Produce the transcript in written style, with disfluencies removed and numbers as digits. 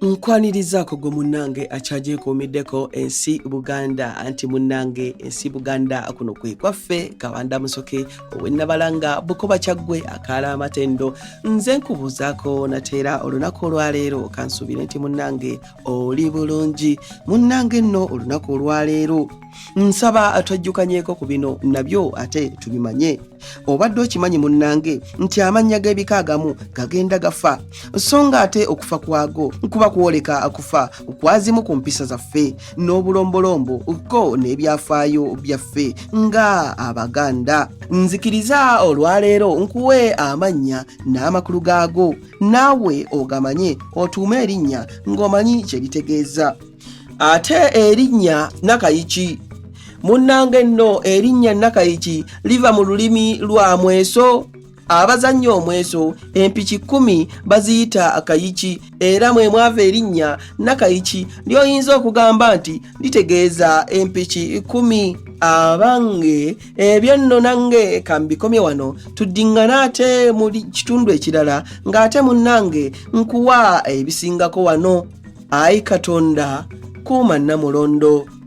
Nkwanirizaako gwe munnange akyagyekuumiddeko ensi Buganda anti munnange ensi Buganda kuno kwe kwaffe Kawanda Musoke ow'Ennabalanga Bukoba Kyaggwe akaala amatendo nze nkubuuzaako nateera olunaku olwaleero kansuubire nti munnange oli bulungi munnange nno olunaku olwaleero nsaba atwajjukanyeeko ku bino nabyo ate tubimanye obadde okimanyi munnange nti amannya g'ebika agamu gagenda gafa so nga ate okufa kwago nkuba kwoleka akufa kwazimu ku mpisa zaffe n'obulombolombo ko n'ebyafaayo byaffe nga Abaganda nzikiriza olwaleero nkuwe amannya n'amakulu gaago naawe ogamanye otuume erinnya ng'omanyi kye litegeeza ate erinnya Nakayiki munnange nno erinnya Nakayiki liva mu lulimi lwa Mweso abazannyo omweso empiki 10 baziyita akayiki era mwe mwava erinnya Nakayiki lyoyinza okugamba nti litegeeza empiki 10 abange ebyo nno nange kambikomye wano tuddingana ate mu kitundu ekirala ng'ate munnange nkuwa ebisingako wano ayi Katonda kuuma Namulondo.